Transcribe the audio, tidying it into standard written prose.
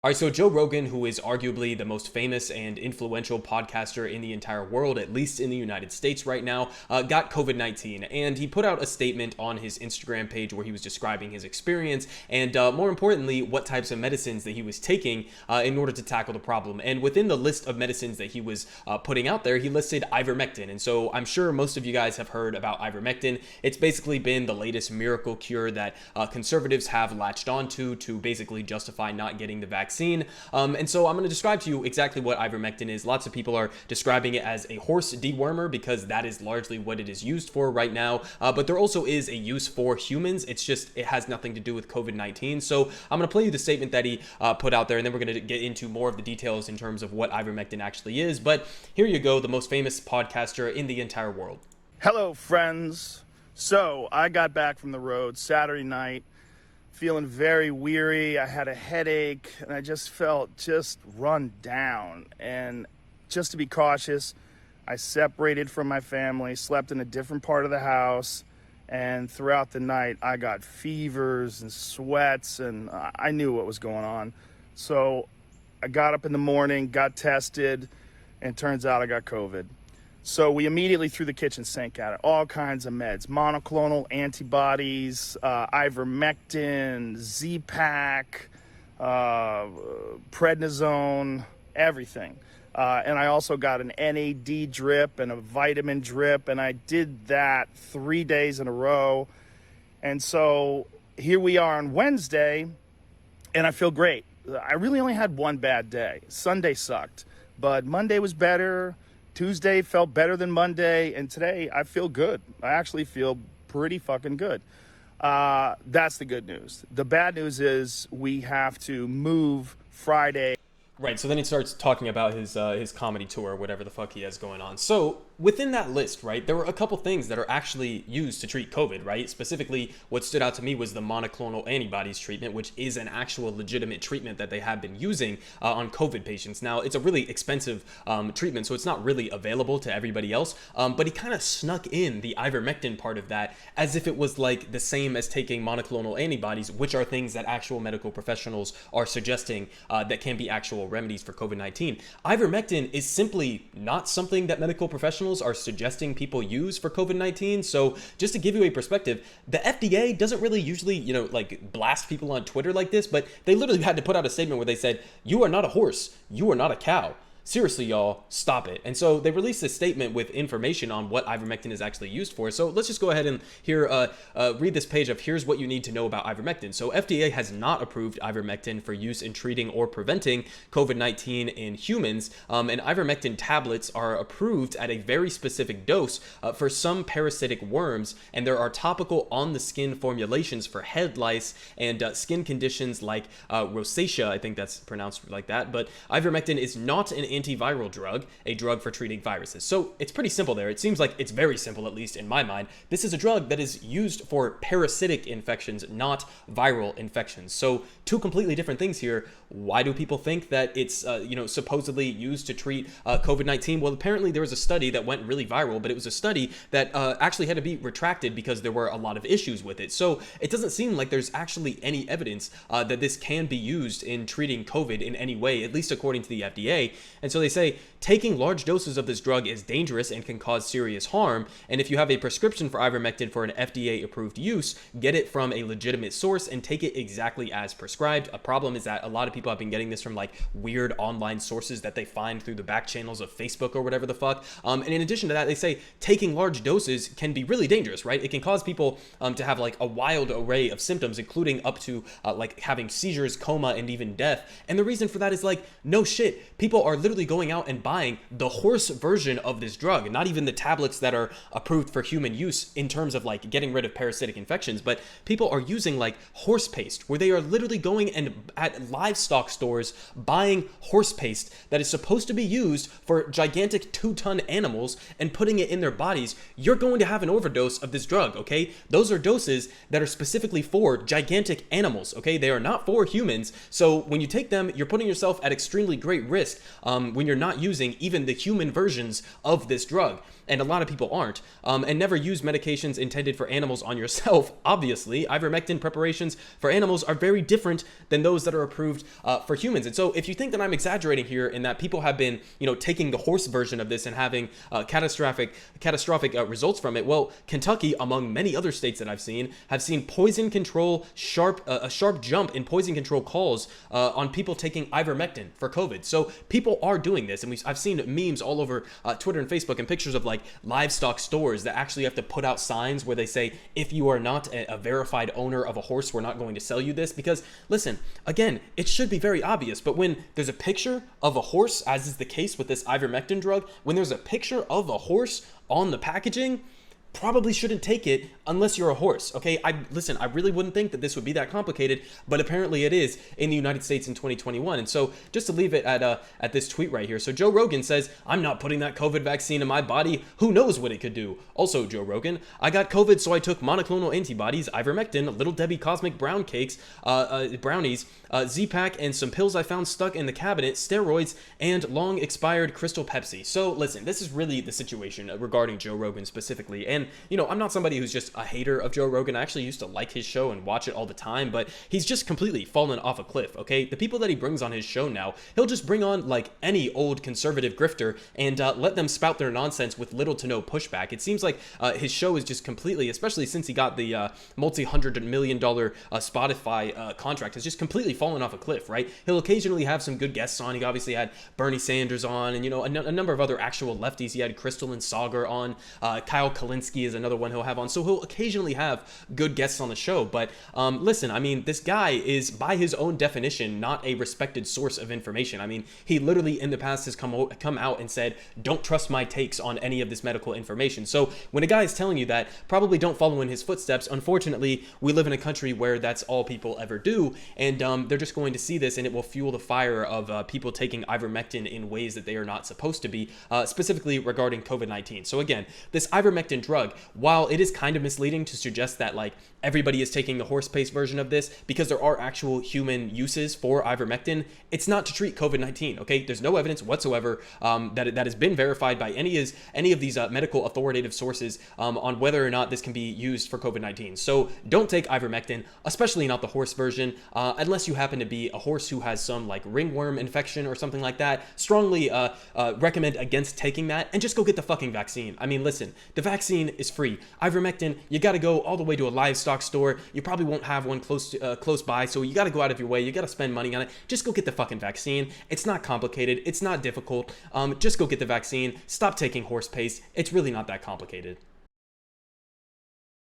All right, so Joe Rogan, who is arguably the most famous and influential podcaster in the entire world, at least in the United States right now, got COVID-19. And he put out a statement on his Instagram page where he was describing his experience and, more importantly, what types of medicines that he was taking in order to tackle the problem. And within the list of medicines that he was putting out there, he listed Ivermectin. And so I'm sure most of you guys have heard about Ivermectin. It's basically been the latest miracle cure that conservatives have latched onto to basically justify not getting the vaccine. And so I'm going to describe to you exactly what ivermectin is. Lots of people are describing it as a horse dewormer because that is largely what it is used for right now. But there also is a use for humans. It's just, it has nothing to do with COVID-19. So I'm going to play you the statement that he put out there, and then we're going to get into more of the details in terms of what ivermectin actually is. But here you go, the most famous podcaster in the entire world. Hello, friends. So I got back from the road Saturday night, feeling very weary. I had a headache and I just felt run down. And just to be cautious, I separated from my family, slept in a different part of the house, and throughout the night I got fevers and sweats, and I knew what was going on. So I got up in the morning, got tested, and turns out I got COVID. So we immediately threw the kitchen sink at it. All kinds of meds, monoclonal antibodies, ivermectin, Z-Pak, prednisone, everything. And I also got an NAD drip and a vitamin drip, and I did that 3 days in a row. And so here we are on Wednesday, and I feel great. I really only had one bad day. Sunday sucked, but Monday was better. Tuesday felt better than Monday, and today I feel good. I actually feel pretty fucking good. That's the good news. The bad news is we have to move Friday. Right, so then he starts talking about his comedy tour, whatever the fuck he has going on. So within that list, right, there were a couple things that are actually used to treat COVID, right? Specifically, what stood out to me was the monoclonal antibodies treatment, which is an actual legitimate treatment that they have been using on COVID patients. Now, it's a really expensive treatment, so it's not really available to everybody else, but he kind of snuck in the ivermectin part of that as if it was like the same as taking monoclonal antibodies, which are things that actual medical professionals are suggesting that can be actual remedies for COVID-19. Ivermectin is simply not something that medical professionals are suggesting people use for COVID-19. So just to give you a perspective, the FDA doesn't really usually, like blast people on Twitter like this, but they literally had to put out a statement where they said, "You are not a horse, you are not a cow. Seriously, y'all, stop it." And so they released a statement with information on what ivermectin is actually used for. So let's just go ahead and read this page of here's what you need to know about ivermectin. So FDA has not approved ivermectin for use in treating or preventing COVID-19 in humans. And ivermectin tablets are approved at a very specific dose for some parasitic worms. And there are topical on-the-skin formulations for head lice and skin conditions like rosacea. I think that's pronounced like that. But ivermectin is not an antiviral drug, a drug for treating viruses. So it's pretty simple there. It seems like it's very simple, at least in my mind. This is a drug that is used for parasitic infections, not viral infections. So two completely different things here. Why do people think that it's supposedly used to treat COVID-19? Well, apparently there was a study that went really viral, but it was a study that actually had to be retracted because there were a lot of issues with it. So it doesn't seem like there's actually any evidence that this can be used in treating COVID in any way, at least according to the FDA. And so they say taking large doses of this drug is dangerous and can cause serious harm. And if you have a prescription for ivermectin for an FDA-approved use, get it from a legitimate source and take it exactly as prescribed. A problem is that a lot of people have been getting this from like weird online sources that they find through the back channels of Facebook or whatever the fuck. And in addition to that, they say taking large doses can be really dangerous, right? It can cause people to have like a wild array of symptoms, including up to like having seizures, coma, and even death. And the reason for that is like, no shit, people are literally going out and buying the horse version of this drug, not even the tablets that are approved for human use in terms of like getting rid of parasitic infections, but people are using like horse paste, where they are literally going and at livestock stores buying horse paste that is supposed to be used for gigantic 2-ton animals and putting it in their bodies. You're going to have an overdose of this drug, okay? Those are doses that are specifically for gigantic animals, okay? They are not for humans. So when you take them, you're putting yourself at extremely great risk. when you're not using even the human versions of this drug. And a lot of people aren't, and never use medications intended for animals on yourself. Obviously, ivermectin preparations for animals are very different than those that are approved for humans. And so if you think that I'm exaggerating here and that people have been, taking the horse version of this and having catastrophic results from it, well, Kentucky, among many other states that I've seen, have seen poison control, a sharp jump in poison control calls on people taking ivermectin for COVID. So people are doing this, and I've seen memes all over Twitter and Facebook and pictures of like livestock stores that actually have to put out signs where they say, if you are not a verified owner of a horse, we're not going to sell you this. Because listen, again, it should be very obvious, but when there's a picture of a horse, as is the case with this ivermectin drug, when there's a picture of a horse on the packaging, probably shouldn't take it unless you're a horse. Okay, I really wouldn't think that this would be that complicated, but apparently it is in the United States in 2021. And so just to leave it at this tweet right here. So Joe Rogan says, I'm not putting that COVID vaccine in my body. Who knows what it could do? Also, Joe Rogan, I got COVID, so I took monoclonal antibodies, ivermectin, Little Debbie Cosmic Brown Cakes, brownies, Z-Pack, and some pills I found stuck in the cabinet, steroids, and long expired Crystal Pepsi. So listen, this is really the situation regarding Joe Rogan specifically. And I'm not somebody who's just a hater of Joe Rogan. I actually used to like his show and watch it all the time, but he's just completely fallen off a cliff, okay? The people that he brings on his show now, he'll just bring on like any old conservative grifter and let them spout their nonsense with little to no pushback. It seems like his show is just completely, especially since he got the multi-$100 million Spotify contract, has just completely fallen off a cliff, right? He'll occasionally have some good guests on. He obviously had Bernie Sanders on and, a number of other actual lefties. He had Crystal and Sagar on, Kyle Kalinske is another one he'll have on. So he'll occasionally have good guests on the show. But listen, I mean, this guy is, by his own definition, not a respected source of information. I mean, he literally in the past has come out and said, don't trust my takes on any of this medical information. So when a guy is telling you that, probably don't follow in his footsteps. Unfortunately, we live in a country where that's all people ever do. And they're just going to see this, and it will fuel the fire of people taking ivermectin in ways that they are not supposed to be, specifically regarding COVID-19. So again, this ivermectin drug, while it is kind of misleading to suggest that like everybody is taking the horse-paste version of this, because there are actual human uses for ivermectin, it's not to treat COVID-19, okay? There's no evidence whatsoever that has been verified by any of these medical authoritative sources on whether or not this can be used for COVID-19. So don't take ivermectin, especially not the horse version, unless you happen to be a horse who has some like ringworm infection or something like that. Strongly recommend against taking that, and just go get the fucking vaccine. I mean, listen, the vaccine is free. Ivermectin, you got to go all the way to a livestock store. You probably won't have one close by, so you got to go out of your way. You got to spend money on it. Just go get the fucking vaccine. It's not complicated. It's not difficult. Just go get the vaccine. Stop taking horse paste. It's really not that complicated.